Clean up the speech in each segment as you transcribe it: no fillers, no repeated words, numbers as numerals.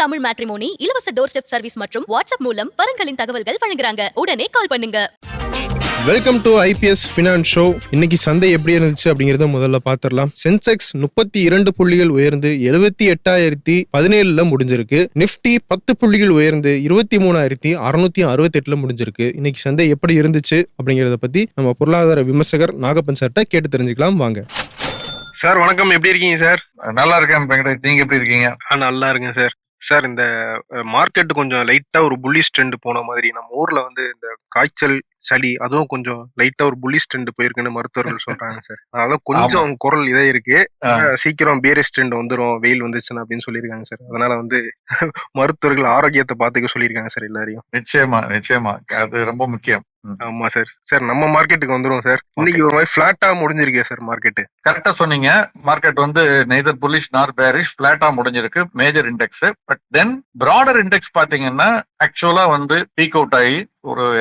Tamil matrimony இலவச door step service மற்றும் WhatsApp மூலம் வரன்களின் தகவல்கள் வழங்குறாங்க. உடனே கால் பண்ணுங்க. Welcome to IPS finance show. இன்னைக்கு சந்தை எப்படி இருந்துச்சு அப்படிங்கறத முதல்ல பாத்திரலாம். சென்செக்ஸ் 32 புள்ளிகள் உயர்ந்து 78,017 முடிஞ்சிருக்கு. நிப்டி 10 புள்ளிகள் உயர்ந்து 23,668 முடிஞ்சிருக்கு. இன்னைக்கு சந்தை எப்படி இருந்துச்சு அப்படிங்கறத பத்தி நம்ம பொருளாதார விமர்சகர் நாகப்பன் சார்ட்ட கேட்டு தெரிஞ்சுக்கலாம். வாங்க சார். வணக்கம், எப்படி இருக்கீங்க சார்? நல்லா இருக்கேன் வெங்கடேஷ், நீங்க எப்படி இருக்கீங்க? நல்லா இருக்கேன் சார். சார், இந்த மார்க்கெட் கொஞ்சம் லைட்டா ஒரு புல்லிஷ் ட்ரெண்ட் போன மாதிரி, நம்ம ஊர்ல இந்த காய்ச்சல் சளி அதுவும் கொஞ்சம் லைட்டா ஒரு புல்லிஷ் ட்ரெண்ட் போயிருக்குன்னு மருத்துவர்கள் சொல்றாங்க சார். அதனால கொஞ்சம் குரல் இதே இருக்கு, சீக்கிரம் பேரிஷ் ட்ரெண்ட் வந்துடும் வெயில் வந்துச்சுன்னா அப்படின்னு சொல்லியிருக்காங்க சார். அதனால மருத்துவர்கள் ஆரோக்கியத்தை பாத்துக்க சொல்லியிருக்காங்க சார் எல்லாரையும். நிச்சயமா நிச்சயமா, அது ரொம்ப முக்கியம். ஆமா சார். சார், நம்ம மார்க்கெட்டுக்கு வந்துரும் சார். இன்னைக்கு ஒரு மாதிரி பிளாட்டா முடிஞ்சிருக்கே சார் மார்க்கெட். கரெக்டா சொன்னீங்க. மார்க்கெட் நெய்தர் புல்லிஷ் நார் பேரிஷ், பிளாட்டா முடிஞ்சிருக்கு major index. But then broader index பாத்தீங்கன்னா ஆக்சுவலா பீக் அவுட் ஆகி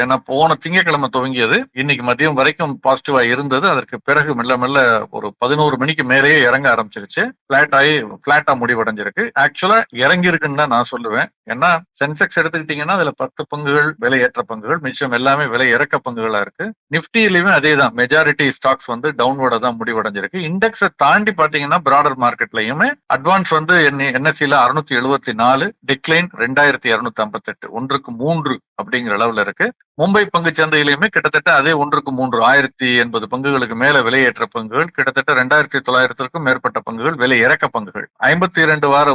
ஏன்னா போன திங்கட்கிழமை துவங்கியது, இன்னைக்கு மதியம் வரைக்கும் பாசிட்டிவா இருந்தது. அதற்கு பிறகு மெல்ல மெல்ல ஒரு 11 மணிக்கு மேலேயே இறங்க ஆரம்பிச்சிருச்சு. பிளாட்டா முடிவடைஞ்சிருக்கு. ஆக்சுவலா இறங்கி இருக்குன்னு தான் நான் சொல்லுவேன். ஏன்னா சென்செக்ஸ் எடுத்துக்கிட்டீங்கன்னா அதுல 10 பங்குகள் விலை ஏற்ற பங்குகள், மிச்சம் எல்லாமே விலை இறக்க பங்குகளா இருக்கு. நிப்டியிலுமே அதே தான், மெஜாரிட்டி ஸ்டாக்ஸ் டவுன்வர்டா தான் முடிவடைஞ்சிருக்கு. இண்டெக்ஸை தாண்டி பாத்தீங்கன்னா பிராடர் மார்க்கெட்லயுமே அட்வான்ஸ் என்எஸ்சில 674, டிக்ளைன் 2258, 1:3 அப்படிங்கிற அளவுல இருக்கு. மும்பை பங்கு சந்தையிலுமே கிட்டத்தட்ட அதே 1:3, 1080 பங்குகளுக்கு மேல விலையேற்ற பங்குகள், கிட்டத்தட்ட 2900க்கும் மேற்பட்ட பங்குகள் விலை இறக்க பங்குகள். 52 வார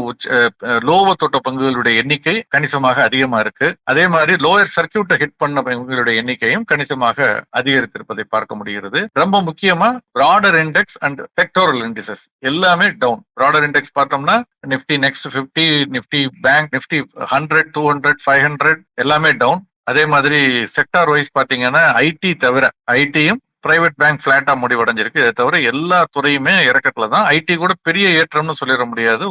லோவ தொட்ட பங்குகளுடைய எண்ணிக்கை கணிசமாக அதிகமா இருக்கு. அதே மாதிரி லோயர் சர்க்கியூட்டை ஹிட் பண்ண பங்குகளுடைய எண்ணிக்கையும் கணிசமாக அதிகரித்திருப்பதை பார்க்க முடிகிறது. ரொம்ப முக்கியமா broader index and sectoral indices எல்லாமே டவுன். பிராடர் இண்டெக்ஸ் பார்த்தோம்னா நிப்டி நெக்ஸ்ட் 50, நிப்டி பேங்க், நிப்டி 100, 200, 500 எல்லாமே டவுன். அதே மாதிரி செக்டார் வைஸ் பாத்தீங்கன்னா ஐடி தவிர, ஐடியும் பிரைவேட் பேங்க் பிளாட்டா முடிவடைஞ்சிருக்கு. இதை தவிர எல்லா துறையுமே இறக்கத்துல தான். ஐடி கூட பெரிய ஏற்றம்னு சொல்லிட முடியாது,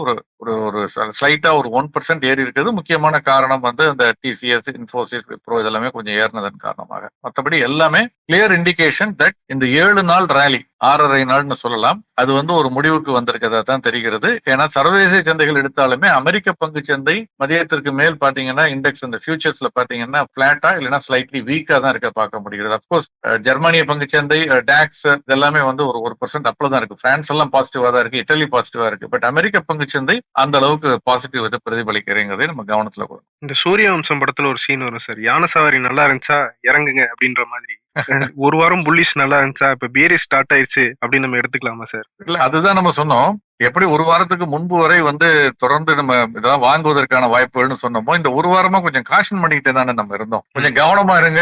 ஒரு ஸ்லைட்டா ஒரு 1% ஏறி இருக்குது. முக்கியமான காரணம் அந்த டிசிஎஸ், இன்ஃபோசிஸ், விப்ரோ இதெல்லாமே கொஞ்சம் ஏறினதன் காரணமாக. மற்றபடி எல்லாமே கிளியர் இண்டிகேஷன் தட் இந்த 7 நாள் ரேலி, 6.5 நாள்னு சொல்லலாம், அது ஒரு முடிவுக்கு வந்திருக்கதா தான் தெரிகிறது. ஏன்னா சர்வதேச சந்தைகள் எடுத்தாலுமே அமெரிக்க பங்கு சந்தை மதியத்திற்கு மேல் பாத்தீங்கன்னா இண்டெக்ஸ் இந்த ஃபியூச்சர்ஸ்ல பாத்தீங்கன்னா பிளாட்டா இல்லைன்னா ஸ்லைட்லி வீக்கா தான் இருக்க பார்க்க முடிகிறது. அப்கோர்ஸ் ஜெர்மனிய பங்கு சந்தை, டாக்ஸ் இதெல்லாமே ஒரு 1% அப்ல தான் இருக்கு. பிரான்ஸ் எல்லாம் பாசிட்டிவா தான் இருக்கு, இட்டலி பாசிட்டிவா இருக்கு. பட் அமெரிக்க பங்கு சந்தை அந்த அளவுக்கு பாசிட்டிவ் பிரதிபலிக்கிறேங்கிறதே நம்ம கவனத்துல போகும். இந்த சூரிய வம்சம் படத்துல ஒரு சீன் வரும் சார், யானை சவாரி நல்லா இருந்துச்சா இறங்குங்க அப்படின்ற மாதிரி. ஒரு வாரம் புல்லிஷ் நல்லா இருந்துச்சா இப்ப பேரிஷ் ஸ்டார்ட் ஆயிடுச்சு அப்படின்னு நம்ம எடுத்துக்கலாமா சார்? இல்ல, அதுதான் நம்ம சொன்னோம். எப்படி ஒரு வாரத்துக்கு முன்பு வரை தொடர்ந்து நம்ம இதெல்லாம் வாங்குவதற்கான வாய்ப்புகள்னு சொன்னோமோ, இந்த ஒரு வாரமா கொஞ்சம் காஷன் பண்ணிக்கிட்டே தானே நம்ம இருந்தோம். கொஞ்சம் கவனமா இருங்க,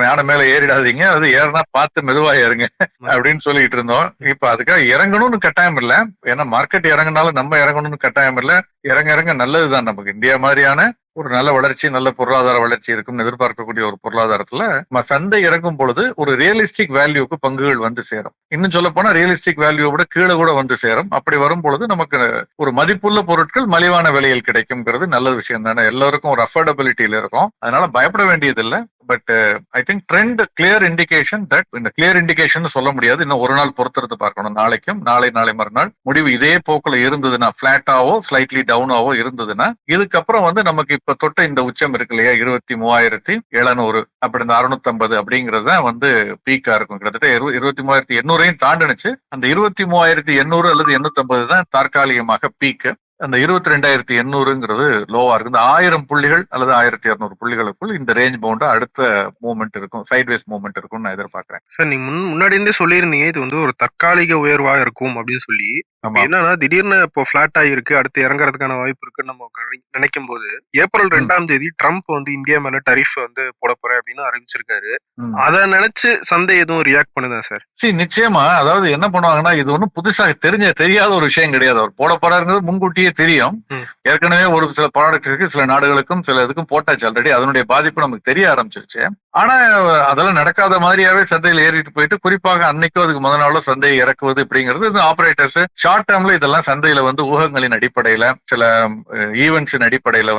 யானை மேல ஏறிடாதீங்க, அது ஏறினா பார்த்து மெதுவா ஏறுங்க அப்படின்னு சொல்லிட்டு இருந்தோம். இப்ப அதுக்காக இறங்கணும்னு கட்டாயம் இல்ல, ஏன்னா மார்க்கெட் இறங்கினாலும் நம்ம இறங்கணும்னு கட்டாயம் இல்ல. இறங்க நல்லதுதான். நமக்கு இந்தியா மாதிரியான ஒரு நல்ல வளர்ச்சி, நல்ல பொருளாதார வளர்ச்சி இருக்கும்னு எதிர்பார்க்கக்கூடிய ஒரு பொருளாதாரத்துல சந்தை இறங்கும் பொழுது ஒரு ரியலிஸ்டிக் வேல்யூக்கு பங்குகள் சேரும். இன்னும் சொல்ல போனா ரியலிஸ்டிக் வேல்யூ விட கீழே கூட சேரும். அப்படி வரும் பொழுது நமக்கு ஒரு மதிப்புள்ள பொருட்கள் மலிவான விலையில் கிடைக்கும்ங்கிறது நல்ல விஷயம் தானே. எல்லாருக்கும் ஒரு அஃபோர்டபிலிட்டியில இருக்கும். அதனால பயப்பட வேண்டியது இல்லை. But I think trend clear indication that, இந்த கிளியர் இண்டிகேஷன் சொல்ல முடியாது, இன்னும் ஒரு நாள் பொறுத்திருந்து பார்க்கணும். நாளைக்கும் நாளை மறுநாள் முடிவு இதே போக்குல இருந்ததுன்னா, பிளாட்டாவோ ஸ்லைட்லி டவுனாவோ இருந்ததுன்னா, இதுக்கப்புறம் நமக்கு இப்ப தொட்ட இந்த உச்சம் இருக்கு இல்லையா, 23,700 அப்படி இந்த 650 அப்படிங்கறது பீக்கா இருக்கும். கிட்டத்தட்ட 23,800 தாண்டினுச்சு. அந்த 23,800 அல்லது 850 தான் தற்காலிகமாக பீக்கு. அந்த 22,800ங்கிறது லோவா இருக்கு. இந்த 1000 புள்ளிகள் அல்லது 1200 புள்ளிகளுக்குள் இந்த ரேஞ்ச் பவுண்டா அடுத்த மூவ்மெண்ட் இருக்கும், சைட்வேஸ் மூவ்மெண்ட் இருக்கும் நான் எதிர்பார்க்கிறேன். சார், நீங்க முன்னாடி இருந்தே சொல்லியிருந்தீங்க இது ஒரு தற்காலிக உயர்வா இருக்கும் அப்படின்னு சொல்லி. என்னன்னா திடீர்னு இப்போ பிளாட் ஆகிருக்கு, அடுத்து இறங்குறதுக்கான வாய்ப்பு இருக்குன்னு நம்ம நினைக்கும் போது, ஏப்ரல் 2ஆம் தேதி ட்ரம்ப் இந்தியா மேல டரிஃப் போட போறேன் அப்படின்னு அறிவிச்சிருக்காரு. அதை நினைச்சு சந்தை எதுவும் ரியாக்ட் பண்ணுதா சார்? நிச்சயமா. அதாவது என்ன பண்ணுவாங்கன்னா, இது ஒன்னும் புதுசா தெரியாத ஒரு விஷயம் கிடையாது. அவர் போட போறாருங்கிறது முன்கூட்டியே தெரியும். ஏற்கனவே ஒரு சில ப்ராடக்ட் இருக்கு, சில நாடுகளுக்கும் சில இதுக்கும் போட்டாச்சு ஆல்ரெடி. அதனுடைய பாதிப்பு நமக்கு தெரிய ஆரம்பிச்சிருச்சு. ஆனா அதெல்லாம் நடக்காத மாதிரியாவே சந்தையில் ஏறிட்டு போயிட்டு, குறிப்பாக அன்னைக்கும் அதுக்கு முதல் நாளோ சந்தையை இறக்குவது அப்படிங்கிறது ஆபரேட்டர்ஸ் ஷார்ட் டேர்ம்ல இதெல்லாம் சந்தையில ஊகங்களின் அடிப்படையில, சில ஈவெண்ட்ஸின் அடிப்படையில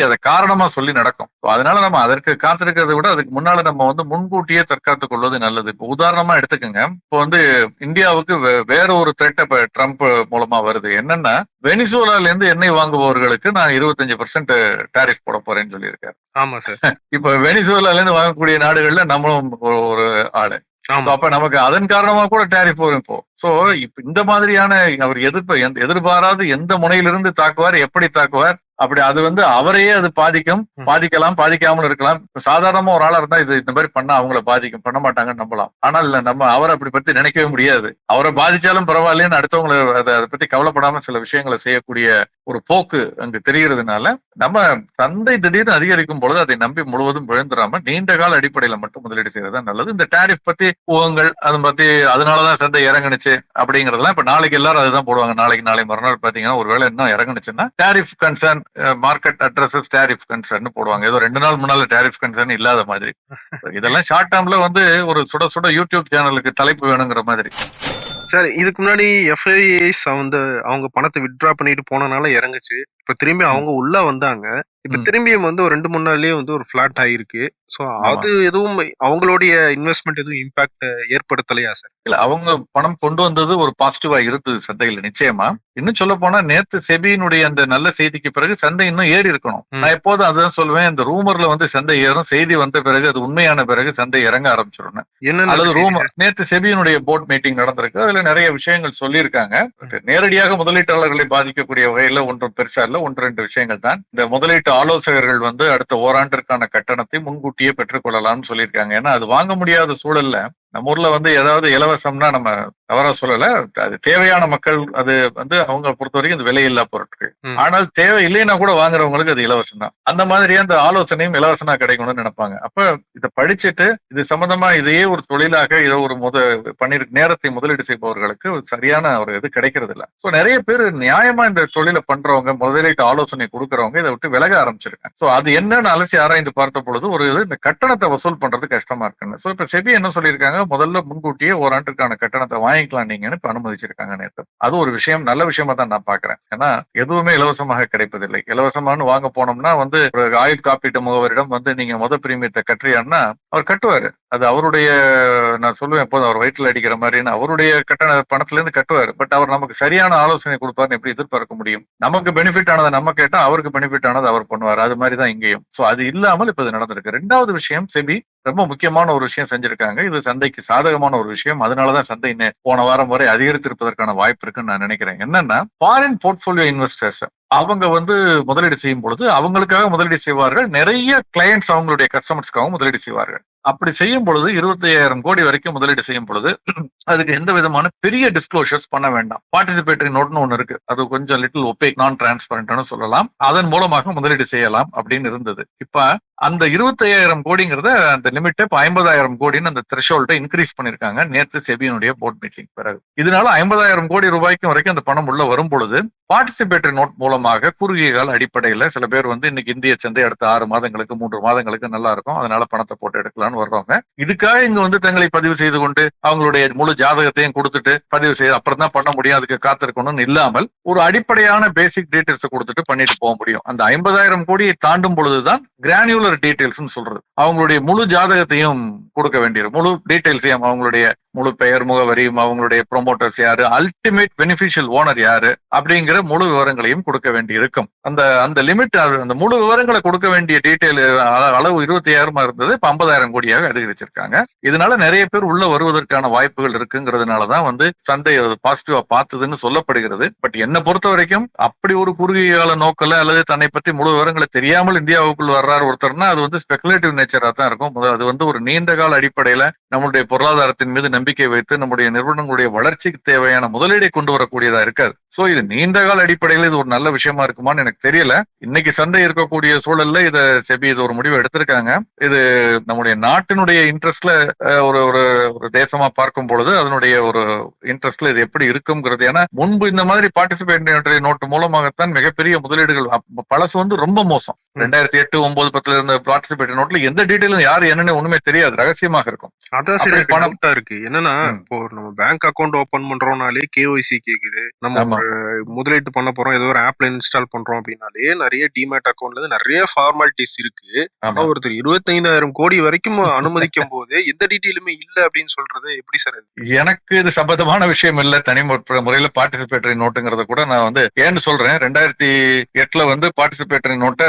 அதை காரணமா சொல்லி நடக்கும். அதனால நம்ம அதற்கு காத்திருக்கிறதை விட அதுக்கு முன்னால நம்ம வந்து முன்கூட்டியே தற்காத்துக் கொள்வது நல்லது. இப்போ உதாரணமா எடுத்துக்கோங்க, இப்போ வந்து இந்தியாவுக்கு வேற ஒரு த்ரெட் இப்ப ட்ரம்ப் மூலமா வருது. என்னன்னா, வெனிசுவேலால இருந்து எண்ணெய் வாங்குபவர்களுக்கு நான் 25% டாரிஃப் போட போறேன்னு சொல்லியிருக்காரு. ஆமா சார். இப்ப வெனிசுவேலால இருந்து வாங்கக்கூடிய நாடுகள்ல நம்மளும் ஒரு ஆளு. ஆமா. அப்ப நமக்கு அதன் காரணமா கூட டாரிஃப் வரும் இப்போ. சோ இப்ப இந்த மாதிரியான அவர் எதிர்பாராத எந்த முனையிலிருந்து தாக்குவார், எப்படி தாக்குவார், அப்படி அது வந்து அவரையே அது பாதிக்கலாம், பாதிக்காமல் இருக்கலாம். சாதாரணமா ஒரு ஆளா இருந்தா இது இந்த மாதிரி பண்ணா அவங்கள பாதிக்கும், பண்ண மாட்டாங்கன்னு நம்பலாம். ஆனால் நம்ம அவரை அப்படி பத்தி நினைக்கவே முடியாது. அவரை பாதிச்சாலும் பரவாயில்லைன்னு அடுத்தவங்களை அதை பத்தி கவலைப்படாம சில விஷயங்களை செய்யக்கூடிய ஒரு போக்கு அங்கு தெரிகிறதுனால நம்ம சந்தை திடீர்னு அதிகரிக்கும் பொழுது அதை நம்பி முழுவதும் விழுந்துடாம நீண்ட கால அடிப்படையில மட்டும் முதலீடு செய்யறது நல்லது. இந்த டாரிஃப் பத்தி ஊகங்கள் அதை பத்தி அதனாலதான் சந்தை இறங்குனுச்சு அப்படிங்கறதெல்லாம் இப்ப நாளைக்கு எல்லாரும் அதுதான் போடுவாங்க. நாளை மறுநாள் பாத்தீங்கன்னா ஒருவேளை இன்னும் இறங்குனுச்சுன்னா tariff concern market addresses tariff concern போடுவாங்க. ஏதோ 2 நாள் முன்னால டாரிஃப் கன்சர்ன் இல்லாத மாதிரி. இதெல்லாம் ஷார்ட் டேர்ம்ல வந்து ஒரு சுட சுட யூடியூப் சேனலுக்கு தலைப்பு வேணுங்கிற மாதிரி. சார் இதுக்கு முன்னாடி எஃப்ஐஐஸ் வந்து அவங்க பணத்தை வித்ட்ரா பண்ணிட்டு போனனால இறங்குச்சு. இப்ப திரும்பி அவங்க உள்ள வந்தாங்க. இப்ப திரும்பியும் வந்து ஒரு 2-3 நாள்லயே வந்து ஒரு பிளாட் ஆயிருக்கு. சோ அது எதுவும் அவங்களுடைய இன்வெஸ்ட்மெண்ட் எதுவும் இம்பாக்ட் ஏற்படுத்தலையா சார்? இல்ல, அவங்க பணம் கொண்டு வந்தது ஒரு பாசிட்டிவா இருந்தது சந்தையில நிச்சயமா. இன்னும் சொல்ல போனா நேத்து செபியினுடைய அந்த நல்ல செய்திக்கு பிறகு சந்தை இன்னும் ஏறி இருக்கணும். நான் எப்போதும் அதான் சொல்லுவேன், இந்த ரூமர்ல வந்து சந்தை ஏறும், செய்தி வந்த பிறகு அது உண்மையான பிறகு சந்தை இறங்க ஆரம்பிச்சிடும். அல்லது ரூமர். நேத்து செபியினுடைய போர்ட் மீட்டிங் நடந்திருக்கு. அதுல நிறைய விஷயங்கள் சொல்லியிருக்காங்க. நேரடியாக முதலீட்டாளர்களை பாதிக்கக்கூடிய வகையில ஒன்றும் பெருசா இல்ல, 1-2 விஷயங்கள் தான். இந்த முதலீட்டு ஆலோசகர்கள் வந்து அடுத்த ஓராண்டிற்கான கட்டணத்தை முன்கூட்டியே பெற்றுக்கொள்ளலாம்னு சொல்லியிருக்காங்க. ஏன்னா அது வாங்க முடியாத சூழல்ல நம்ம ஊர்ல வந்து ஏதாவது இலவசம்னா நம்ம தவறா சொல்லல, அது தேவையான மக்கள், அது வந்து அவங்க பொறுத்த வரைக்கும் அது விலையில்லா பொருட்கள். ஆனால் தேவை இல்லைன்னா கூட வாங்குறவங்களுக்கு அது இலவசம் தான். அந்த மாதிரியே அந்த ஆலோசனையும் இலவசமா கிடைக்கணும்னு நினைப்பாங்க. அப்ப இதை படிச்சுட்டு இது சம்பந்தமா இதையே ஒரு தொழிலாக இதை ஒரு நேரத்தை முதலீடு செய்பவர்களுக்கு சரியான ஒரு இது கிடைக்கிறது இல்ல. சோ நிறைய பேர் நியாயமா இந்த தொழிலை பண்றவங்க, முதலீட்டு ஆலோசனை கொடுக்கறவங்க இதை விட்டு விலக ஆரம்பிச்சிருக்காங்க. சோ அது என்னன்னு அலசி ஆராய்ந்து பார்த்த பொழுது ஒரு இந்த கட்டணத்தை வசூல் பண்றது கஷ்டமா இருக்குன்னு. சோ இப்ப செபி என்ன சொல்லியிருக்காங்க, முதல்ல முன்கூட்டியே ஓராண்டுக்கான கட்டணத்தை வாங்கிக்கலாம் நீங்கன்னு இப்ப அனுமதிச்சிருக்காங்க நேற்று. அது ஒரு விஷயம், நல்ல விஷயமா தான் நான் பாக்குறேன். ஏன்னா எதுவுமே இலவசமாக கிடைப்பதில்லை. இலவசமானு வாங்க போனோம்னா வந்து ஒரு ஆயுள் காப்பீட்டு முகவரிடம் வந்து நீங்க பிரீமியத்தை கட்டுறியான்னா அவர் கட்டுவாரு. அது அவருடைய, நான் சொல்லுவேன் எப்போதும் அவர் வயிற்றுல அடிக்கிற மாதிரின்னு, அவருடைய கட்டண பணத்துல இருந்து கட்டுவாரு. பட் அவர் நமக்கு சரியான ஆலோசனை கொடுப்பாருன்னு எப்படி எதிர்பார்க்க முடியும்? நமக்கு பெனிஃபிட் ஆனதை நம்ம கேட்டா அவருக்கு பெனிஃபிட் ஆனது அவர் பண்ணுவார். அது மாதிரிதான் இங்கேயும். சோ அது இல்லாமல் இப்ப இது நடந்திருக்கு. 2வது விஷயம், செபி ரொம்ப முக்கியமான ஒரு விஷயம் செஞ்சிருக்காங்க. இது சந்தைக்கு சாதகமான ஒரு விஷயம். அதனாலதான் சந்தை போன வாரம் வரை அதிகரித்திருப்பதற்கான வாய்ப்பு இருக்குன்னு நான் நினைக்கிறேன். என்னன்னா, ஃபாரின் போர்ட்போலியோ இன்வெஸ்டர்ஸ் அவங்க வந்து முதலீடு செய்யும் பொழுது அவங்களுக்காக முதலீடு செய்வார்கள். நிறைய கிளையன்ட்ஸ் அவங்களுடைய கஸ்டமர்ஸ்க்காக முதலீடு செய்வார்கள். அப்படி செய்யும் பொழுது 25,000 கோடி வரைக்கும் முதலீடு செய்யும் பொழுது அதுக்கு எந்த விதமான பெரிய டிஸ்க்ளோஷர்ஸ் பண்ண வேண்டாம். பார்ட்டிசிபேட்டரி நோட்னு ஒண்ணு இருக்கு. அது கொஞ்சம் லிட்டில் ஒபேக், நான் டிரான்ஸ்பரண்ட்னு சொல்லலாம். அதன் மூலமாக முதலீடு செய்யலாம் அப்படின்னு இருந்தது. இப்ப அந்த 25,000 கோடிங்கிறத அந்த லிமிட்டை இப்ப 50,000 கோடின்னு அந்த த்ரெஷோல்ட இன்க்ரீஸ் பண்ணிருக்காங்க நேற்று செபியினுடைய போர்ட் மீட்டிங் பிறகு. இதனால 50,000 கோடி ரூபாய்க்கு வரைக்கும் அந்த பணம் உள்ள வரும் பொழுது பார்ட்டிசிபேட்டரி நோட் மூலமாக குறுகிய கால அடிப்படையில சில பேர் வந்து இன்னைக்கு இந்திய சந்தை அடுத்த 6 மாதங்களுக்கு 3 மாதங்களுக்கு நல்லா இருக்கும், அதனால பணத்தை போட்டு எடுக்கலாம்னு வர்றவங்க இதுக்காக இங்க வந்து தங்களை பதிவு செய்து கொண்டு அவங்களுடைய முழு ஜாதகத்தையும் கொடுத்துட்டு பதிவு செய்து அப்புறம் தான் பண்ண முடியும், அதுக்கு காத்திருக்கணும்னு இல்லாமல் ஒரு அடிப்படையான பேசிக் டீடைல்ஸ் கொடுத்துட்டு பண்ணிட்டு போக முடியும். அந்த 50,000 கோடியை தாண்டும் பொழுதுதான் கிரானியுலர் டீடைல்ஸ் சொல்றது. அவங்களுடைய முழு ஜாதகத்தையும் கொடுக்க வேண்டியது, முழு டீடைல்ஸையும், அவங்களுடைய முழு பெயர், முகவரியும், அவங்களுடைய ப்ரொமோட்டர்ஸ் யாரு, அல்டிமேட் பெனிஃபிஷியல் ஓனர் யாரு அப்படிங்கிற முழு விவரங்களையும் கொடுக்க வேண்டி இருக்கும். அந்த லிமிட், அந்த முழு விவரங்களை கொடுக்க வேண்டிய டீடைல் அளவு 25,000 இருந்தது, இப்ப 50,000 கோடியாக அதிகரிச்சிருக்காங்க. இதனால நிறைய பேர் உள்ள வருவதற்கான வாய்ப்புகள் இருக்குங்கிறதுனாலதான் வந்து சந்தை பாசிட்டிவா பார்த்ததுன்னு சொல்லப்படுகிறது. பட் என்ன பொறுத்த வரைக்கும் அப்படி ஒரு குறுகிய கால நோக்கல அல்லது தன்னை பற்றி முழு விவரங்களை தெரியாமல் இந்தியாவுக்குள் வர்றாரு ஒருத்தர்னா அது வந்து ஸ்பெகுலேட்டிவ் நேச்சரா தான் இருக்கும். அது வந்து ஒரு நீண்ட கால அடிப்படையில நம்மளுடைய பொருளாதாரத்தின் மீது நம்பிக்கை வைத்து நம்முடைய நிறுவனங்களுடைய வளர்ச்சிக்கு தேவையான முதலீடை கொண்டு வரக்கூடியதா இருக்காது. சோ இது நீண்ட கால அடிப்படையில் இது ஒரு நல்ல விஷயமா இருக்குமான்னு எனக்கு தெரியல. இன்னைக்கு சந்தை இருக்கக்கூடிய சூழல்ல இத செபி இது ஒரு முடிவு எடுத்திருக்காங்க. இது நம்முடைய நாட்டினுடைய இன்ட்ரெஸ்ட்ல ஒரு தேசமா பார்க்கும் பொழுது அதனுடைய ஒரு இன்ட்ரெஸ்ட்ல இது எப்படி இருக்கும்ங்கிறது. ஏன்னா முன்பு இந்த மாதிரி பார்ட்டிசிபேட்டரி நோட்டு மூலமாகத்தான் மிகப்பெரிய முதலீடுகள், பழசு வந்து ரொம்ப மோசம். 2008, 9, 10 இருந்த பார்ட்டிசிபேட்டரி நோட்ல எந்த டீடைலும் யாரு என்னன்னு ஒண்ணுமே தெரியாது, ரகசியமாக இருக்கும். அதான் சரி, அப்படி எனக்கு பணம் டவுட்டா இருக்கு. என்னன்னா, ம். இப்போ நம்ம பேங்க் அக்கவுண்ட் ஓபன் பண்றோம்னாலே கேஒய்சி கேக்குது. நம்ம ஆமா ஒரு முதலீட்டு பண்ண போறோம், ஏதோ ஒரு ஆப்ல இன்ஸ்டால் பண்றோம் அப்படின்னாலே நிறைய டிமேட் அக்கவுண்ட்ல இருந்து நிறைய ஃபார்மாலிட்டிஸ் இருக்கு. ஆனா ஆமா ஒருத்தர் 25,000 கோடி வரைக்கும் அனுமதிக்கும் போது எந்த டீட்டெயிலுமே இல்ல அப்படின்னு சொல்றது எப்படி சார் அது? எனக்கு இது சம்பந்தமான விஷயம் இல்ல. தனி முறையில பார்ட்டிசிபேட்டரி நோட்டுங்கிறத கூட நான் வந்து ஏன்னு சொல்றேன். 2008 வந்து பார்ட்டிசிபேட்டரி நோட்டை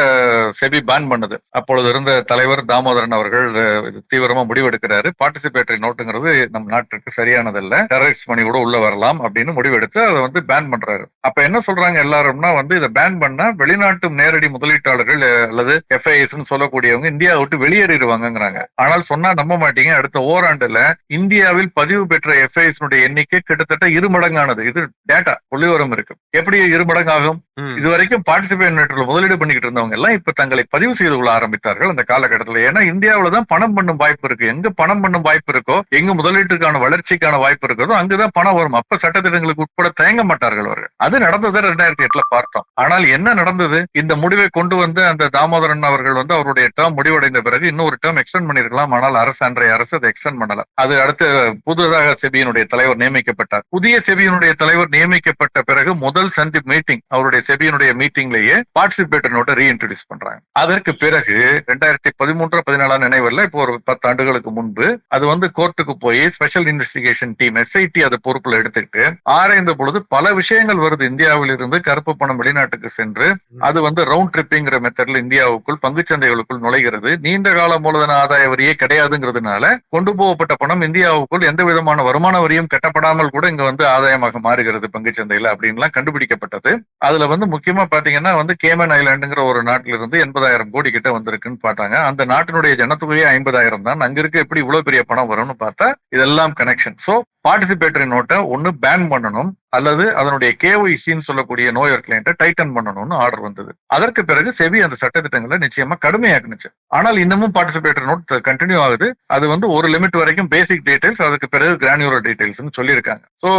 செபி பேன் பண்ணுது. அப்பொழுது இருந்த தலைவர் தாமோதரன் அவர்கள் இது தீவிரமா முடிவெடுக்கிறாரு. பார்ட்டிசிபேட்டரி நோட்டுங்கிறது நம்ம நாட்டுக்கு சரியானதல்ல, டெரரிஸ்ட் மணி கூட உள்ள வரலாம் அப்படின்னு முடிவெடுத்து அதை வந்து பேன் பண்றாரு. அப்ப என்ன சொல்றாங்க எல்லாரும்னா வந்து இதை பேன் பண்ணா வெளிநாட்டு நேரடி முதலீட்டாளர்கள் அல்லது எஃப்ஐஎஸ் சொல்லக்கூடியவங்க இந்தியா விட்டு வெளியேறிடுவாங்கிறாங்க. ஆனால் சொன்னா நம்ப மாட்டீங்க, அடுத்த ஓராண்டுல இந்தியாவில் பதிவு பெற்ற எஃப்ஐஎஸ் எண்ணிக்கை கிட்டத்தட்ட 2 மடங்கானது. இது டேட்டா புள்ளிவரம் இருக்கு. எப்படி 2 மடங்காகும்? இது வரைக்கும் பார்ட்டிசிபேட் நெட்ல முதலீடு பண்ணிக்கிட்டு இருந்தவங்க எல்லாம் இப்ப தங்களை பதிவு செய்து கொள்ள ஆரம்பித்தார்கள் அந்த காலகட்டத்தில். ஏன்னா இந்தியாவில தான் பணம் பண்ணும் வாய்ப்பு இருக்கு. எங்க பணம் பண்ணும் வாய்ப்பு இருக்கோ, எங்க முதலீட்டுக்கான வளர்ச்சிக்கான வாய்ப்பு இருக்கிறதோ அங்குதான் பணம் வரும். அப்ப சட்டத்திட்டங்களுக்கு உட்பட தயங்க மாட்டார்கள் அவர்கள். அது நடந்தது 2008 பார்த்தோம். ஆனால் என்ன நடந்தது? இந்த முடிவை கொண்டு வந்து அந்த தாமோதரன் அவர்கள் வந்து அவருடைய டேர்ம் முடிவடைந்த பிறகு இன்னொரு டேர்ம் எக்ஸ்டெண்ட் பண்ணிருக்கலாம். ஆனால் அன்றைய அரசு அதை எக்ஸ்டெண்ட் பண்ணல. அது அடுத்து புதிதாக செபியினுடைய தலைவர் நியமிக்கப்பட்டார். புதிய செபியினுடைய தலைவர் நியமிக்கப்பட்ட பிறகு முதல் மீட்டிங் அவருடைய செபியினுடைய மீட்டிங்லயே பார்ட்டிசிபேட்டர் நோட்டை ரீஇன்ட்ரோடியூஸ் பண்றாங்க. அதற்கு பிறகு 2013-14 நினைவில்லை, இப்போ ஒரு 10 ஆண்டுகளுக்கு முன்பு அது வந்து கோர்ட்டுக்கு போய் ஸ்பெஷல் இன்வெஸ்டிகேஷன் டீம் SIT அதை பொறுப்புல எடுத்துக்கிட்டு ஆராய்ந்த பொழுது பல விஷயங்கள் வருது. இந்தியாவில் இருந்து கருப்பு பணம் வெளிநாட்டுக்கு சென்று அது வந்து ரவுண்ட் ட்ரிப்பிங்கிற மெத்தட்ல இந்தியாவுக்குள் பங்குச்சந்தைகளுக்குள் நுழைகிறது. நீண்ட கால மூலதன ஆதாய வரியே கிடையாதுங்கிறதுனால கொண்டு போகப்பட்ட பணம் இந்தியாவுக்குள் எந்த விதமான வருமான வரியும் கட்டப்படாமல் கூட இங்க வந்து ஆதாயமாக மாறுகிறது பங்குச்சந்தையில அப்படின்லாம் கண்டுபிடிக்கப்பட்டது. அதுல வந்து முக்கியமா பாத்தீங்கன்னா வந்து கேமன் ஐலாண்டுங்கிற ஒரு நாட்டில இருந்து 80,000 கோடி கிட்ட வந்திருக்குன்னு பார்த்தாங்க. அந்த நாட்டினுடைய ஜனத்தொகையே 50,000 தான். அங்க இருக்க எப்படி இவ்வளவு பெரிய பணம் வரும்னு பார்த்தா இதெல்லாம் கனெக்ஷன். சோ பார்ட்டிசிபேட்டரி நோட்டை ஒன்னு பேன் பண்ணணும் அல்லது அதனுடைய கேஒய்சின்னு சொல்லக்கூடிய நோ யுவர் கிளையண்ட்டை டைட்டன் பண்ணணும்னு ஆர்டர் வந்தது. அதற்கு பிறகு செபி அந்த சட்டத்திட்டங்களை நிச்சயமா கடுமையாக்குனுச்சு. ஆனால் இன்னமும் பார்ட்டிசிபேட்டரி நோட் கண்டினியூ ஆகுது. அது வந்து ஒரு லிமிட் வரைக்கும் பேசிக் டீடைல்ஸ், அதுக்கு பிறகு கிரானுலர் டீடைல்ஸ் சொல்லியிருக்காங்க. சோ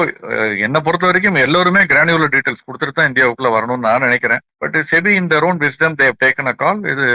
என்ன பொறுத்த வரைக்கும் எல்லாருமே கிரானுலர் டீடைல்ஸ் கொடுத்துட்டு தான் இந்தியாவுக்குள்ள வரணும்னு நான் நினைக்கிறேன். But SEBI in their own wisdom they have taken a call. இது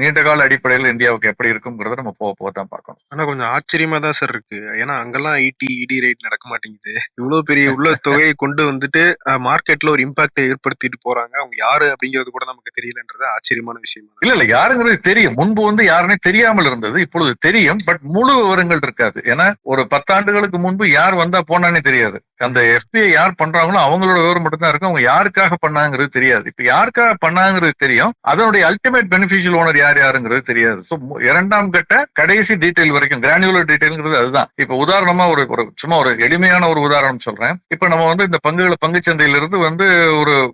நீண்ட கால அடிப்படையில் இந்தியாவுக்கு எப்படி இருக்குங்கிறத நம்ம போக தான் பார்க்கணும். ஆனா கொஞ்சம் ஆச்சரியமா தான் சார் இருக்கு. ஏன்னா அங்கெல்லாம் இடி ரேட் நடக்க மாட்டேங்குது. இவ்வளவு பெரிய உள்ள தொகையை கொண்டு வந்துட்டு மார்க்கெட்ல ஒரு இம்பாக்ட் ஏற்படுத்திட்டு போறாங்க. அவங்க யாரு அப்படிங்கிறது கூட நமக்கு தெரியலன்றது ஆச்சரியமான விஷயம். இல்ல யாருங்கிறது தெரியும். முன்பு வந்து யாருன்னே தெரியாமல் இருந்தது, இப்பொழுது தெரியும். பட் முழு விவரங்கள் இருக்காது. ஏன்னா ஒரு 10 ஆண்டுகளுக்கு முன்பு யார் வந்தா போனானே தெரியாது. அந்த FBI யார் பண்றாங்களோ அவங்களோட விவரம் மட்டும் தான் இருக்கும். அவங்க யாருக்காக பண்ணாங்கிறது தெரியாது. இப்ப யாருக்காக பண்ணாங்கிறது தெரியும், அதனுடைய அல்டிமேட் பெனிஃபிஷியல் ஓனர் யாருங்கிறது தெரியாது. சோ இரண்டாம் கட்ட கடைசி டீடைல் வரைக்கும் கிரானுலர் டீடைல்ங்கிறது அதுதான். இப்ப உதாரணமா ஒரு சும்மா ஒரு எளிமையான ஒரு உதாரணம் சொல்றேன். இப்ப நம்ம வந்து இந்த பங்குச்சந்தையில இருந்து வந்து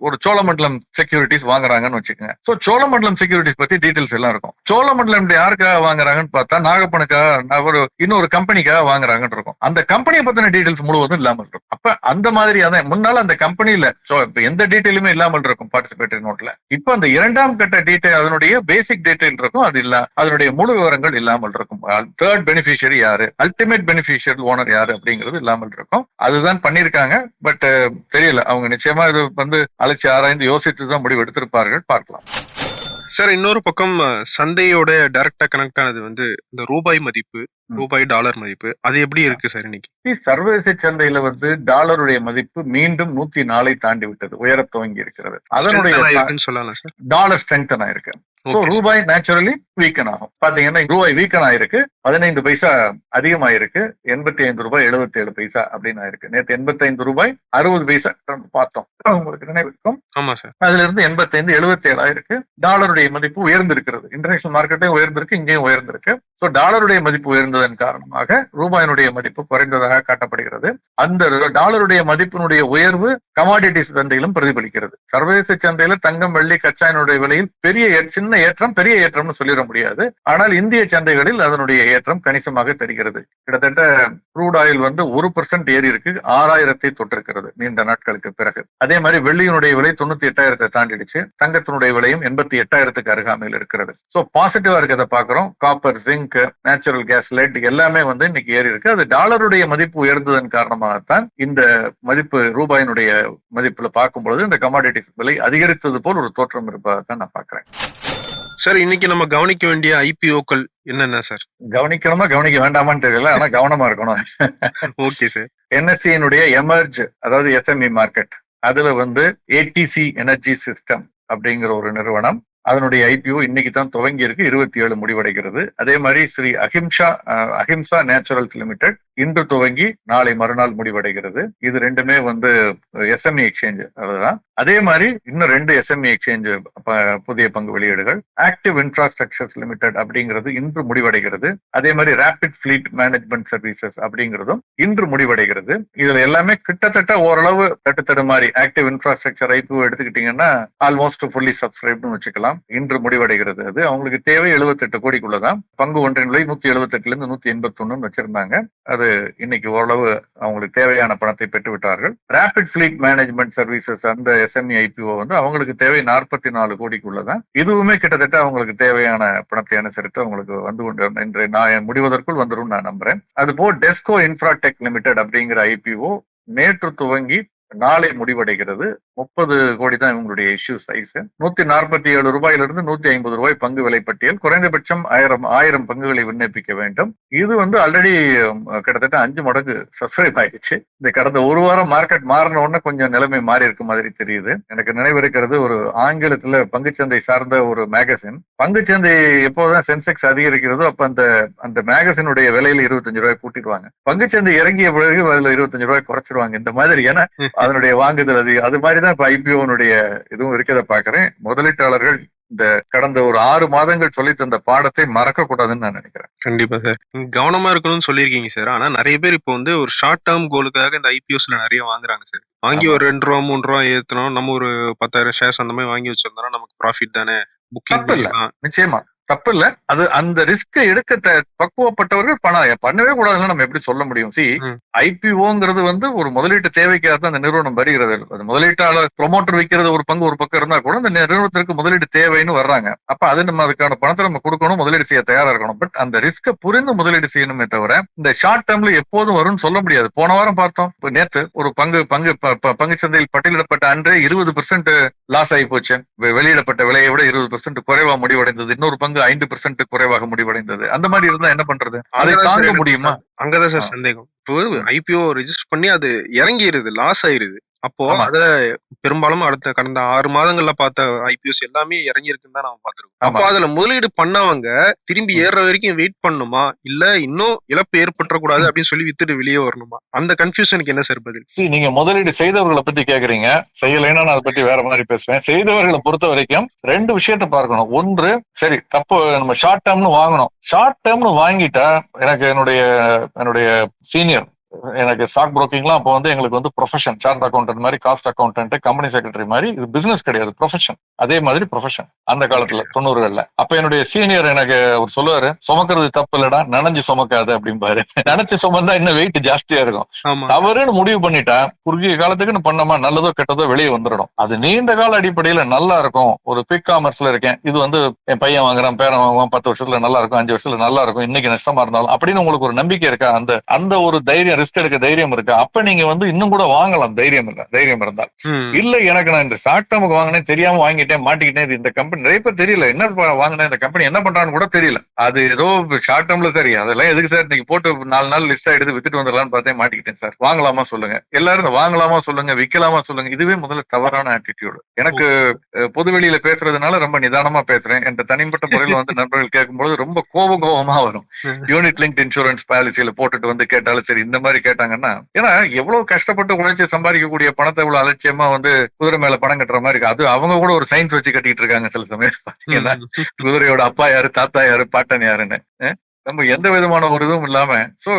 ஒரு சோழமண்டலம் செக்யூரிட்டிஸ் வாங்குறாங்கன்னு வச்சுக்கோங்க. சோ சோழமண்டலம் செக்யூரிட்டிஸ் பத்தி டீடைல்ஸ் எல்லாம் இருக்கும். சோழமண்டலம் யாருக்காக வாங்குறாங்கன்னு பார்த்தா நாகப்பனுக்காக இன்னொரு கம்பெனிக்காக வாங்குறாங்கன்னு இருக்கும். அந்த கம்பெனியை பத்தின டீடைல்ஸ் முழுவதும் இல்லாமல் இருக்கும். அப்ப அந்த மாதிரி அதான் முன்னால அந்த கம்பெனில எந்த டீடைலுமே இல்லாமல் இருக்கும் பார்ட்டிசிபேட்டரி நோட்ல. இப்ப அந்த இரண்டாம் கட்ட டீடைல் அதனுடைய பேசிக் டீடைல் இருக்கும், அது இல்ல அதனுடைய முழு விவரங்கள் இல்லாமல் இருக்கும். தேர்ட் பெனிஃபிஷியரி யாரு, அல்டிமேட் பெனிஃபிஷியரி ஓனர் யாரு அப்படிங்கிறது இல்லாமல் இருக்கும். அதுதான் பண்ணிருக்காங்க. பட் தெரியல, அவங்க நிச்சயமா இது வந்து அழைச்சி ஆராய்ந்து யோசித்து தான் முடிவு எடுத்திருப்பார்கள், பார்க்கலாம். சார் இன்னொரு பக்கம் சந்தையோட டைரக்டா கனெக்ட் ஆனது வந்து இந்த ரூபாய் மதிப்பு, ரூபாய் டாலர் மதிப்பு, அது எப்படி இருக்கு சார் இன்னைக்கு? சர்வதேச சந்தையில வந்து டாலருடைய மதிப்பு மீண்டும் 104 தாண்டி விட்டது, உயர துவங்கி இருக்கிறது. அதனுடைய சொல்லலாம் சார், டாலர் ஸ்ட்ரெங்தன் ஆயிருக்கு. சோ ரூபாய் நேச்சுரலி வீக்கன் ஆகும். பாத்தீங்கன்னா ரூபாய் வீக்கன் ஆயிருக்கு, 15 பைசா அதிகமாயிருக்கு, 85 ரூபாய் 77 பைசா அப்படின்னு ஆயிருக்கு. நேற்று 85 ரூபாய் 60 பைசா பார்த்தோம், உங்களுக்கு நினைவிருக்கும். ஆமா சார். அதுல இருந்து 85 77 ஆயிருக்கு. டாலருடைய மதிப்பு உயர்ந்திருக்கிறது. இன்டர்நேஷனல் மார்க்கெட்டையும் உயர்ந்திருக்கு, இங்கேயும் உயர்ந்திருக்கு. சோ டாலருடைய மதிப்பு உயர்ந்ததன் காரணமாக ரூபாயினுடைய மதிப்பு குறைந்ததாக காட்டப்படுகிறது. அந்த டாலருடைய மதிப்பினுடைய உயர்வு கமாடிட்டிஸ் சந்தையிலும் பிரதிபலிக்கிறது. சர்வதேச சந்தையில தங்கம், வெள்ளி, கச்சாயினுடைய விலையில் சின்ன ஏற்றம், பெரிய ஏற்றம்னு சொல்லிட முடியாது. ஆனால் இந்திய சந்தைகளில் அதனுடைய ஏற்றம் கணிசமாக தெரிகிறது. கிட்டத்தட்ட க்ரூட் ஆயில் வந்து 1% ஏறி இருக்கு, 6,000 தொட்டிருக்கிறது நீண்ட நாட்களுக்கு பிறகு. அதே மாதிரி வெள்ளியினுடைய விலை 98,000 தாண்டிடுச்சு. தங்கத்தினுடைய விலையும் 88,000 அருகாமையில் இருக்கிறது. சோ பாசிட்டிவா இருக்கிறத பாக்குறோம். Copper, zinc, natural gas, let எல்லாமே வந்து இன்னைக்கு ஏறி இருக்கு. அது டாலருடைய மதிப்பு உயர்ந்ததன் காரணமாகத்தான் இந்த மதிப்பு ரூபாயினுடைய மதிப்புல பார்க்கும் பொழுது இந்த கமாடிட்டிஸ் விலை அதிகரித்தது போல் ஒரு தோற்றம் இருப்பதான் நான் பாக்குறேன். சார் இன்னைக்கு நம்ம கவனிக்க வேண்டிய ஐபிஓக்கள் என்னென்ன சார்? கவனிக்கணுமா கவனிக்க வேண்டாமான்னு தெரியல, ஆனா கவனமா இருக்கணும். Okay sir. என்எஸ்சியினுடைய எமர்ஜ், அதாவது எஸ்எம்இ மார்க்கெட், அதுல வந்து ஏடிசி எனர்ஜி சிஸ்டம் அப்படிங்கிற ஒரு நிறுவனம், அதனுடைய ஐபிஓ இன்னைக்கு தான் துவங்கி இருக்கு, 27 முடிவடைகிறது. அதே மாதிரி ஸ்ரீ அஹிம்சா நேச்சுரல்ஸ் லிமிடெட் இன்று துவங்கி நாளை மறுநாள் முடிவடைகிறது. இது ரெண்டுமே வந்து எஸ்எம்இ எக்ஸ்சேஞ்ச். அதுதான். அதே மாதிரி இன்னும் 2 எஸ்எம்இ எக்ஸ்சேஞ்ச் புதிய பங்கு வெளியீடுகள். ஆக்டிவ் இன்ஃப்ராஸ்ட்ரக்சர்ஸ் லிமிடெட் அப்படிங்கிறது இன்று முடிவடைகிறது. அதே மாதிரி ரேபிட் ஃபிளீட் மேனேஜ்மெண்ட் சர்வீசஸ் அப்படிங்கிறதும் இன்று முடிவடைகிறது. இதுல எல்லாமே கிட்டத்தட்ட ஓரளவு தட்டுத்தடுமாறி. ஆக்டிவ் இன்ஃப்ராஸ்ட்ரக்சர் ஐபிஓ எடுத்துக்கிட்டீங்கன்னா ஆல்மோஸ்ட் ஃபுல்லி சப்ஸ்கிரைப்னு வச்சுக்கலாம். இன்று முடிவடைகிறது. அது அவங்களுக்கு தேவை 78 கோடிக்குள்ளதான். பங்கு ஒன்றின் விலை 178 இருந்து 181 வச்சிருந்தாங்க. அது இன்னைக்கு ஓரளவு அவங்களுக்கு தேவையான பணத்தை பெற்று விட்டார்கள். ரேபிட் ஃபிளீட் மேனேஜ்மெண்ட் சர்வீசஸ் அந்த எஸ்எம்இ ஐபிஓ வந்து அவங்களுக்கு தேவை 44 கோடிக்குள்ளதான். இதுவுமே கிட்டத்தட்ட அவங்களுக்கு தேவையான பணத்தை அனுசரித்து அவங்களுக்கு வந்து கொண்டு இன்று நான் முடிவதற்குள் வந்துடும் நான் நம்புறேன். அதுபோல் டெஸ்கோ இன்ஃப்ராடெக் லிமிடெட் அப்படிங்கிற ஐபிஓ நேற்று துவங்கி நாளை முடிவடைகிறது. 30 கோடி தான் இவங்களுடைய இஷ்யூ சைஸ். 147 ரூபாயிலிருந்து 150 ரூபாய் பங்கு விலை பட்டியல். குறைந்தபட்சம் 1000 பங்குகளை விண்ணப்பிக்க வேண்டும். இது வந்து ஆல்ரெடி கிட்டத்தட்ட 5 மடங்கு சப்ஸ்கிரைப் ஆயிடுச்சு. இந்த கடந்த ஒரு வாரம் மார்க்கெட் மாறின உடனே கொஞ்சம் நிலைமை மாறி இருக்க மாதிரி தெரியுது. எனக்கு நினைவிருக்கிறது, ஒரு ஆங்கிலத்துல பங்குச்சந்தை சார்ந்த ஒரு மேகசின், பங்குச்சந்தை எப்போதான் சென்செக்ஸ் அதிகரிக்கிறதோ அப்ப அந்த மேகசினுடைய விலையில 25 ரூபாய் கூட்டிடுவாங்க. பங்குச்சந்தை இறங்கிய பிறகு அதுல 25 ரூபாய் குறைச்சிருவாங்க. இந்த மாதிரி ஏன்னா அதனுடைய வாங்குதல் அது மாதிரிதான் இப்ப ஐபிஓனுடைய இதுவும் இருக்கிறத பாக்குறேன். முதலீட்டாளர்கள் இந்த கடந்த ஒரு 6 மாதங்கள் சொல்லி தந்த பாடத்தை மறக்க கூடாதுன்னு நான் நினைக்கிறேன். கண்டிப்பா சார். நீங்க கவனமா இருக்கணும்னு சொல்லியிருக்கீங்க சார். ஆனா நிறைய பேர் இப்போ வந்து ஒரு ஷார்ட் டேர்ம் கோலுக்காக இந்த ஐபிஓஸ்ல நிறைய வாங்குறாங்க சார். வாங்கி ஒரு 2 ரூபா 3 ரூபா ஏத்தணும், நம்ம ஒரு 10,000 ஷேர்ஸ் அந்த மாதிரி வாங்கி வச்சிருந்தோம்னா நமக்கு ப்ராஃபிட் தானே, புக்கிங் பண்ணலாம். நிச்சயமா தப்பு இல்ல. அது அந்த ரிஸ்க் எடுக்க பக்குவப்பட்டவர்கள் பண்ணவே கூடாதுன்னு நம்ம எப்படி சொல்ல முடியும்? ஐபிஓங்கிறது வந்து ஒரு முதலீட்டு தேவைக்காக தான் அந்த நிறுவனம் வருகிறது. அது முதலீட்டாளர் ப்ரொமோட்டர் விற்கிறது ஒரு பங்கு ஒரு பக்கம் இருந்தா கூட அந்த நிறுவனத்திற்கு முதலீடு தேவைன்னு வர்றாங்க. அப்ப அது நம்ம அதுக்கான பணத்தை நம்ம கொடுக்கணும், முதலீடு செய்ய தயாரா இருக்கணும். பட் அந்த ரிஸ்க புரிந்து முதலீடு செய்யணுமே தவிர இந்த ஷார்ட் டேர்ம்ல எப்போதும் வரும்னு சொல்ல முடியாது. போன வாரம் பார்த்தோம், நேத்து ஒரு பங்கு சந்தையில் பட்டியலிடப்பட்ட அன்றே 20% லாஸ் ஆகி போச்சு. வெளியிடப்பட்ட விலையை விட 20% குறைவா முடிவடைந்தது. இன்னொரு பங்கு 5% குறைவாக முடிவடைந்தது. அந்த மாதிரி இருந்தா என்ன பண்றது? அதை தாங்க முடியுமா? அங்கதான் சார் சந்தேகம். இப்போ ஐபிஓ ரெஜிஸ்டர் பண்ணி அது இறங்கிடுது, லாஸ் ஆயிருது. அப்போ அதுல பெரும்பாலும் கடந்த 6 மாதங்கள்ல பார்த்த ஐபிஓஸ் எல்லாமே இறங்கி இருக்குன்னு தான் நம்ம பாத்துருக்கோம். அப்போ அதுல முதலீடு பண்ணவங்க திரும்பி ஏற வரைக்கும் வெயிட் பண்ணுமா, இல்ல இன்னும் இழப்பு ஏற்பட்டக்கூடாது அப்படின்னு சொல்லி வித்துட்டு வெளியே வரணுமா? அந்த கன்ஃபியூஷனுக்கு என்ன சார் பதில்? நீங்க முதலீடு செய்தவர்களை பத்தி கேக்குறீங்க, செய்யலைன்னா நான் அதை பத்தி வேற மாதிரி பேசுவேன். செய்தவர்களை பொறுத்த வரைக்கும் 2 விஷயத்த பார்க்கணும். ஒன்று, சரி தப்பு, நம்ம ஷார்ட் டேர்ம்னு வாங்கணும். ஷார்ட் டேர்ம்னு வாங்கிட்டா, எனக்கு என்னுடைய சீனியர், எனக்கு ஸ்டாக் புரோக்கிங்லாம் அப்போ வந்து எங்களுக்கு வந்து ப்ரொஃபஷன், சார்ட் அக்கௌண்டன்ட் மாதிரி, காஸ்ட் அக்கௌண்டன்ட், கம்பெனி செக்ரட்டரி மாதிரி. இது பிசினஸ் கிடையாது, ப்ரொஃபஷன். அதே மாதிரி ப்ரொஃபஷன் அந்த காலத்துல 90கள்ல. அப்ப என்னுடைய சீனியர் எனக்கு அவர் சொல்லுவாரு, சுமக்கிறது தப்பு இல்லடா, நனைஞ்சு சுமக்காது அப்படிம்பாரு. நினைச்சு சுமந்தா இன்னும் வெயிட் ஜாஸ்தியா இருக்கும். தவறுன்னு முடிவு பண்ணிட்டா குறுகிய காலத்துக்குன்னு பண்ணமா நல்லதோ கெட்டதோ வெளியே வந்துடும். அது நீண்ட கால அடிப்படையில நல்லா இருக்கும். ஒரு பிக் காமர்ஸ்ல இருக்கேன், இது வந்து என் பையன் வாங்குறான், பேரன் வாங்குவான், 10 வருஷத்துல நல்லா இருக்கும், 5 வருஷத்துல நல்லா இருக்கும், இன்னைக்கு நஷ்டமா இருந்தாலும் அப்படின்னு உங்களுக்கு ஒரு நம்பிக்கை இருக்கா? அந்த ஒரு தைரியம், ரிஸ்க் எடுக்க தைரியம் இருக்கா? அப்ப நீங்க வந்து இன்னும் கூட வாங்கலாம், தைரியம் இருந்தால். இல்ல எனக்கு நான் இந்த ஷார்ட் டேர்முக்கு வாங்கினேன், தெரியாம வாங்கிட்டேன், மாட்டிக்கிட்டேன், இந்த கம்பெனி நிறைய பேர் தெரியல என்ன வாங்கினேன், இந்த கம்பெனி என்ன பண்றான்னு கூட தெரியல. அது ஏதோ ஷார்ட் டேர்ம்ல சரி, அதெல்லாம் எதுக்கு சார் நீங்க போட்டு 4 நாள் லிஸ்டா எடுத்து வித்துட்டு வந்துடலாம்னு பார்த்தேன், மாட்டிக்கிட்டேன் சார். வாங்கலாமா சொல்லுங்க, எல்லாரும் வாங்கலாமா சொல்லுங்க, விற்கலாமா சொல்லுங்க. இதுவே முதல்ல தவறான ஆட்டிடியூடு. எனக்கு பொதுவெளியில பேசுறதுனால ரொம்ப நிதானமா பேசுறேன். என்ற தனிப்பட்ட முறையில வந்து நண்பர்கள் கேட்கும்போது ரொம்ப கோபமா வரும். யூனிட் லிங்க் இன்சூரன்ஸ் பாலிசியில போட்டுட்டு வந்து கேட்டாலும் சரி, இந்த மாதிரி கேட்டாங்கன்னா, ஏன்னா எவ்வளவு கஷ்டப்பட்டு உழைச்சி சம்பாதிக்கக்கூடிய பணத்தை இவ்வளவு அலட்சியமா வந்து குதிரை மேல பணம் கட்டுற மாதிரி இருக்கு. அது அவங்க கூட ஒரு சயின்ஸ் வச்சு கட்டிட்டு இருக்காங்க சில சமயம் பாத்தீங்கன்னா. குதிரையோட அப்பா யாரு, தாத்தா யாரு, பாட்டன் யாருன்னு நம்ம எந்த விதமான ஒரு இதுவும் இல்லாம, சோ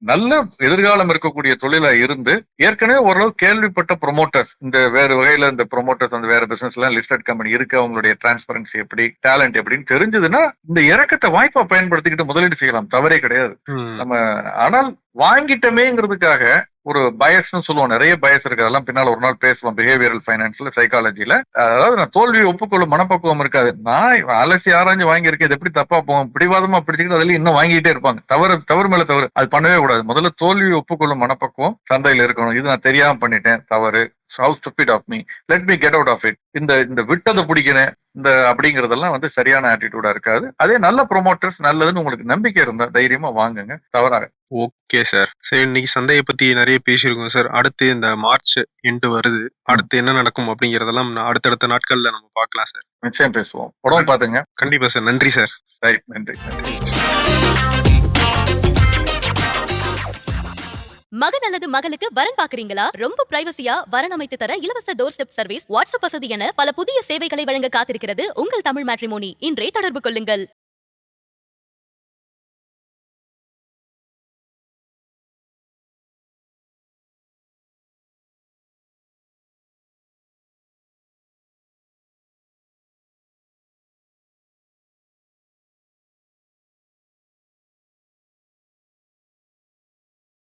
நல்ல எதிர்காலம் இருக்கக்கூடிய தொழிலா இருந்து ஏற்கனவே ஓரளவு கேள்விப்பட்ட ப்ரொமோட்டர்ஸ், இந்த வேறு வகையில இந்த ப்ரொமோட்டர்ஸ் வந்து வேற பிசினஸ் எல்லாம் லிஸ்டட் கம்பெனி இருக்கு, அவங்களுடைய டிரான்ஸ்பரன்சி எப்படி, டேலண்ட் எப்படின்னு தெரிஞ்சதுன்னா இந்த இறக்கத்தை வாய்ப்பா பயன்படுத்திக்கிட்டு முதலீடு செய்யலாம், தவறே கிடையாது. நம்ம ஆனால் வாங்கிட்டமேங்கிறதுக்காக ஒரு பயஸ்ன்னு சொல்லுவோம், நிறைய பயஸ் இருக்கு, அதெல்லாம் பின்னால ஒரு நாள் பேசுவோம். பிஹேவியரல் ஃபைனான்ஸ்ல, சைக்காலஜில. அதாவது நான் தோல்வியை ஒப்புக்கொள்ளும் மனப்பக்குவம் இருக்காது. நான் அலசி ஆராய்ஞ்சு வாங்கியிருக்கேன், இது எப்படி தப்பா போவோம், பிடிவாதமா பிடிச்சிக்கிட்டு அதுல இன்னும் வாங்கிட்டே இருப்பாங்க. தவறு மேல தவறு, அது பண்ணவே கூடாது. வரக்கூடாது. முதல்ல தோல்வியை ஒப்புக்கொள்ளும் மனப்பக்குவம் சந்தையில இருக்கணும். இது நான் தெரியாம பண்ணிட்டேன், தவறு. How stupid of me. Let me get out of it. இந்த விட்டதை பிடிக்கிறேன் இந்த அப்படிங்கறதெல்லாம் வந்து சரியான ஆட்டிடியூடா இருக்காது. அதே நல்ல ப்ரொமோட்டர்ஸ் நல்லதுன்னு உங்களுக்கு நம்பிக்கை இருந்தா தைரியமா வாங்குங்க, தவறாக. Okay sir. சரி, இன்னைக்கு சந்தையை பத்தி நிறைய பேசியிருக்கோம் சார். அடுத்து இந்த மார்ச் எண்டு வருது. அடுத்து என்ன நடக்கும் அப்படிங்கறதெல்லாம் அடுத்தடுத்த நாட்கள்ல நம்ம பார்க்கலாம் சார். நிச்சயம் பேசுவோம். உடம்பு பாத்துங்க. கண்டிப்பா சார். நன்றி சார். ரைட், நன்றி நன்றி. மகன் அல்லது மகளுக்கு வரன் பாக்குறீங்களா? ரொம்ப பிரைவசியா வரன் அமைத்து தர இலவச டோர் ஸ்டெப் சர்வீஸ், வாட்ஸ்அப் வசதி என பல புதிய சேவைகளை வழங்க காத்திருக்கிறது உங்கள் தமிழ் மேட்ரிமோனி. இன்றே தொடர்பு கொள்ளுங்கள்.